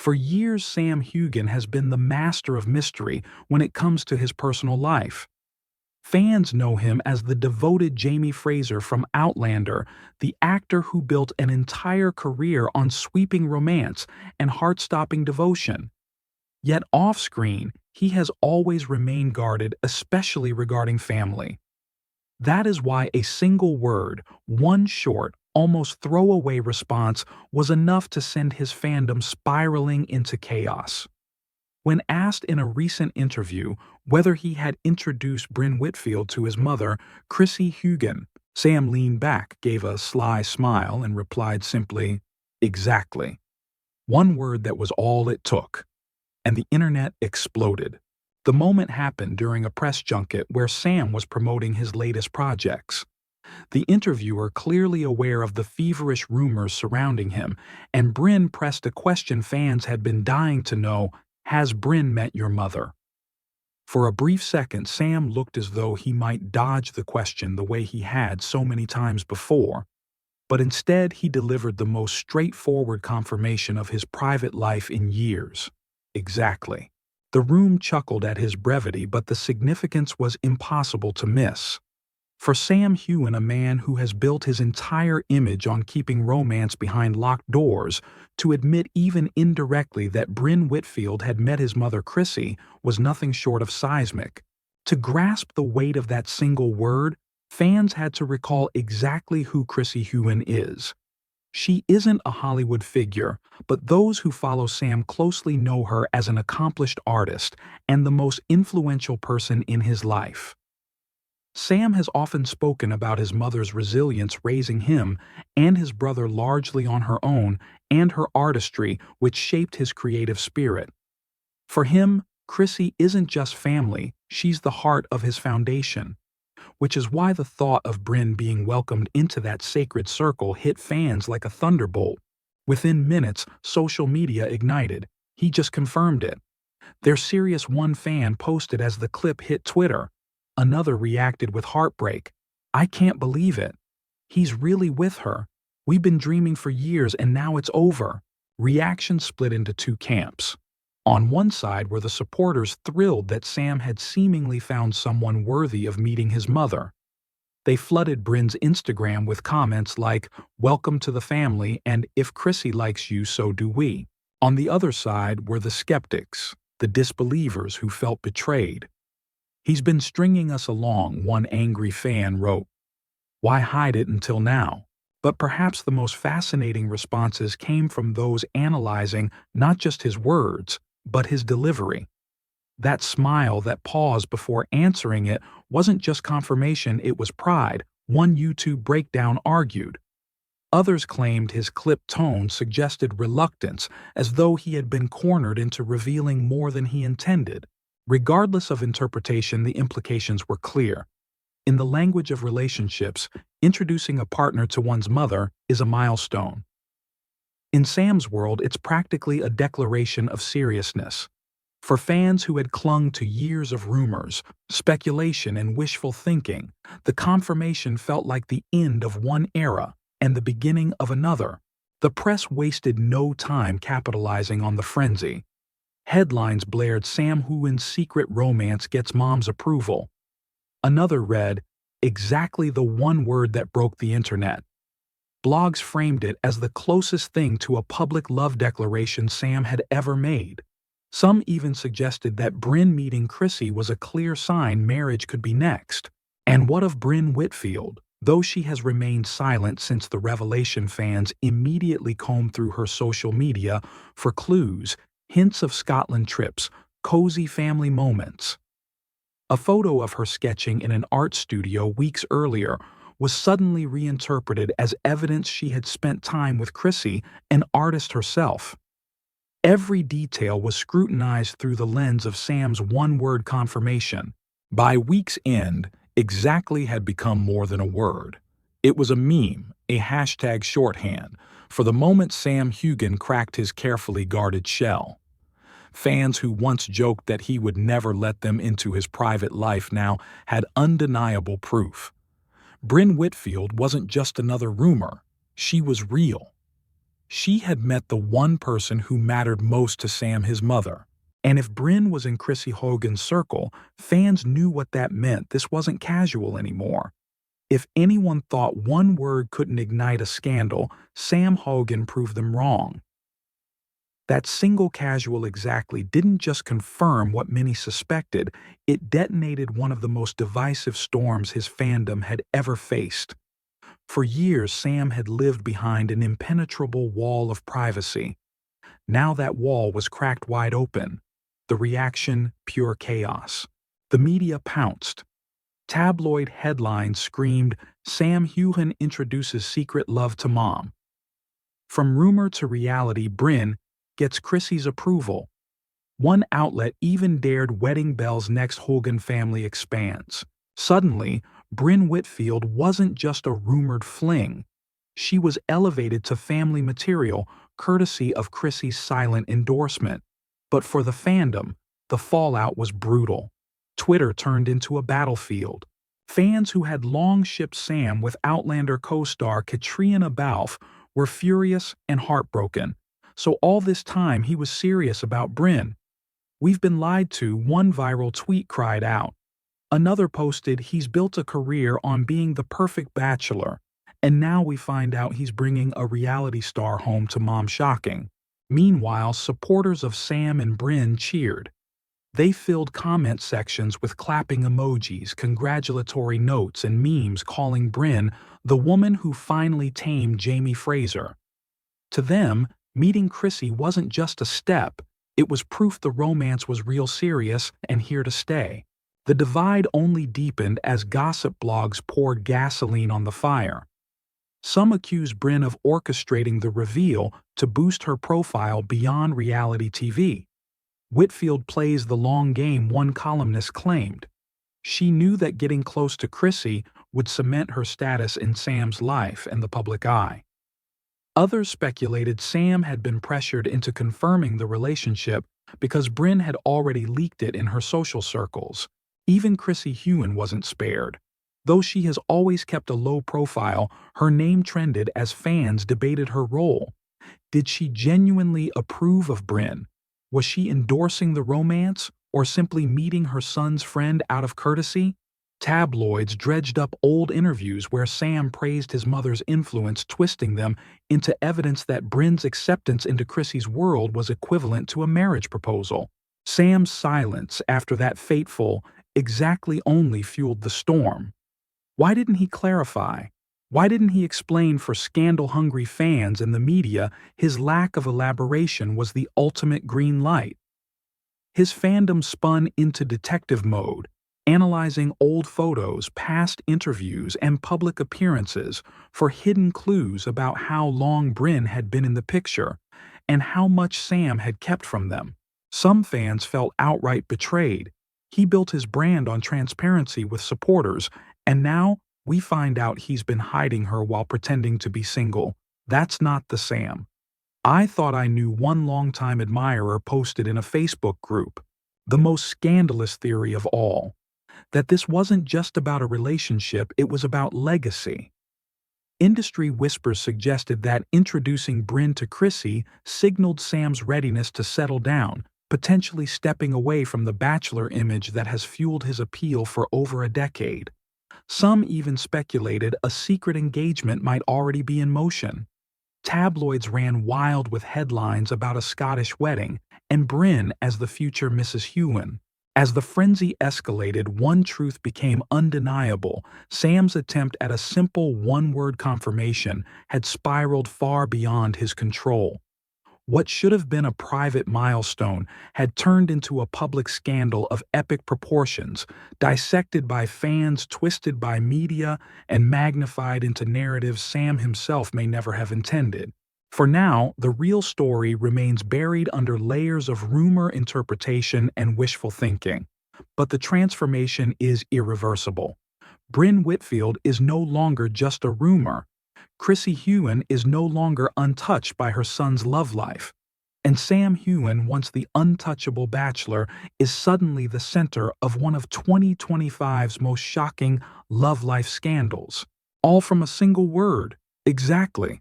For years, Sam Heughan has been the master of mystery when it comes to his personal life. Fans know him as the devoted Jamie Fraser from Outlander, the actor who built an entire career on sweeping romance and heart-stopping devotion. Yet off-screen, he has always remained guarded, especially regarding family. That is why a single word, one short, almost throwaway response was enough to send his fandom spiraling into chaos. When asked in a recent interview whether he had introduced Brynn Whitfield to his mother, Chrissy Heughan, Sam leaned back, gave a sly smile, and replied simply, "Exactly." One word that was all it took. And the internet exploded. The moment happened during a press junket where Sam was promoting his latest projects. The interviewer, clearly aware of the feverish rumors surrounding him, and Brynn pressed a question fans had been dying to know: has Brynn met your mother? For a brief second, Sam looked as though he might dodge the question the way he had so many times before, but instead he delivered the most straightforward confirmation of his private life in years. Exactly. The room chuckled at his brevity, but the significance was impossible to miss. For Sam Heughan, a man who has built his entire image on keeping romance behind locked doors, to admit even indirectly that Brynn Whitfield had met his mother Chrissy was nothing short of seismic. To grasp the weight of that single word, fans had to recall exactly who Chrissy Heughan is. She isn't a Hollywood figure, but those who follow Sam closely know her as an accomplished artist and the most influential person in his life. Sam has often spoken about his mother's resilience raising him and his brother largely on her own, and her artistry, which shaped his creative spirit. For him, Chrissy isn't just family, she's the heart of his foundation. Which is why the thought of Brynn being welcomed into that sacred circle hit fans like a thunderbolt. Within minutes, social media ignited. He just confirmed it. Their Sirius One fan posted as the clip hit Twitter. Another reacted with heartbreak. "I can't believe it. He's really with her. We've been dreaming for years and now it's over." Reactions split into two camps. On one side were the supporters thrilled that Sam had seemingly found someone worthy of meeting his mother. They flooded Brynn's Instagram with comments like, "Welcome to the family," and "If Chrissy likes you, so do we." On the other side were the skeptics, the disbelievers who felt betrayed. "He's been stringing us along," one angry fan wrote. "Why hide it until now?" But perhaps the most fascinating responses came from those analyzing not just his words, but his delivery. That smile, that pause before answering it, wasn't just confirmation, it was pride, one YouTube breakdown argued. Others claimed his clipped tone suggested reluctance, as though he had been cornered into revealing more than he intended. Regardless of interpretation, the implications were clear. In the language of relationships, introducing a partner to one's mother is a milestone. In Sam's world, it's practically a declaration of seriousness. For fans who had clung to years of rumors, speculation, and wishful thinking, the confirmation felt like the end of one era and the beginning of another. The press wasted no time capitalizing on the frenzy. Headlines blared, "Sam Heughan's secret romance gets mom's approval." Another read, "Exactly the one word that broke the internet." Blogs framed it as the closest thing to a public love declaration Sam had ever made. Some even suggested that Brynn meeting Chrissy was a clear sign marriage could be next. And what of Brynn Whitfield? Though she has remained silent since the revelation, fans immediately combed through her social media for clues, hints of Scotland trips, cozy family moments. A photo of her sketching in an art studio weeks earlier was suddenly reinterpreted as evidence she had spent time with Chrissy, an artist herself. Every detail was scrutinized through the lens of Sam's one-word confirmation. By week's end, exactly had become more than a word. It was a meme, a hashtag shorthand, for the moment Sam Heughan cracked his carefully guarded shell. Fans who once joked that he would never let them into his private life now had undeniable proof. Brynn Whitfield wasn't just another rumor, she was real. She had met the one person who mattered most to Sam, his mother. And if Brynn was in Chrissy Heughan's circle, fans knew what that meant. This wasn't casual anymore. If anyone thought one word couldn't ignite a scandal, Sam Heughan proved them wrong. That single casual exactly didn't just confirm what many suspected, it detonated one of the most divisive storms his fandom had ever faced. For years, Sam had lived behind an impenetrable wall of privacy. Now that wall was cracked wide open. The reaction, pure chaos. The media pounced. Tabloid headlines screamed, "Sam Heughan introduces secret love to mom." From rumor to reality, Brynn gets Chrissy's approval. One outlet even dared wedding bells next Heughan family expands. Suddenly, Brynn Whitfield wasn't just a rumored fling. She was elevated to family material courtesy of Chrissy's silent endorsement. But for the fandom, the fallout was brutal. Twitter turned into a battlefield. Fans who had long shipped Sam with Outlander co-star Katrina Balfe were furious and heartbroken. So all this time he was serious about Brynn. "We've been lied to," one viral tweet cried out. Another posted, "He's built a career on being the perfect bachelor, and now we find out he's bringing a reality star home to mom." Shocking. Meanwhile, supporters of Sam and Brynn cheered. They filled comment sections with clapping emojis, congratulatory notes, and memes calling Brynn the woman who finally tamed Jamie Fraser. To them, meeting Chrissy wasn't just a step, it was proof the romance was real serious and here to stay. The divide only deepened as gossip blogs poured gasoline on the fire. Some accused Brynn of orchestrating the reveal to boost her profile beyond reality TV. Whitfield plays the long game, one columnist claimed. She knew that getting close to Chrissy would cement her status in Sam's life and the public eye. Others speculated Sam had been pressured into confirming the relationship because Brynn had already leaked it in her social circles. Even Chrissy Heughan wasn't spared. Though she has always kept a low profile, her name trended as fans debated her role. Did she genuinely approve of Brynn? Was she endorsing the romance or simply meeting her son's friend out of courtesy? Tabloids dredged up old interviews where Sam praised his mother's influence, twisting them into evidence that Brynn's acceptance into Chrissy's world was equivalent to a marriage proposal. Sam's silence after that fateful exactly only fueled the storm. Why didn't he clarify? Why didn't he explain? For scandal-hungry fans and the media, his lack of elaboration was the ultimate green light. His fandom spun into detective mode, analyzing old photos, past interviews, and public appearances for hidden clues about how long Brynn had been in the picture and how much Sam had kept from them. Some fans felt outright betrayed. He built his brand on transparency with supporters, and now we find out he's been hiding her while pretending to be single. That's not the Sam I thought I knew, one longtime admirer posted in a Facebook group. The most scandalous theory of all. That this wasn't just about a relationship, it was about legacy. Industry whispers suggested that introducing Brynn to Chrissy signaled Sam's readiness to settle down, potentially stepping away from the bachelor image that has fueled his appeal for over a decade. Some even speculated a secret engagement might already be in motion. Tabloids ran wild with headlines about a Scottish wedding and Brynn as the future Mrs. Heughan. As the frenzy escalated, one truth became undeniable. Sam's attempt at a simple one-word confirmation had spiraled far beyond his control. What should have been a private milestone had turned into a public scandal of epic proportions, dissected by fans, twisted by media, and magnified into narratives Sam himself may never have intended. For now, the real story remains buried under layers of rumor, interpretation, and wishful thinking. But the transformation is irreversible. Brynn Whitfield is no longer just a rumor. Chrissy Heughan is no longer untouched by her son's love life. And Sam Heughan, once the untouchable bachelor, is suddenly the center of one of 2025's most shocking love life scandals. All from a single word. Exactly.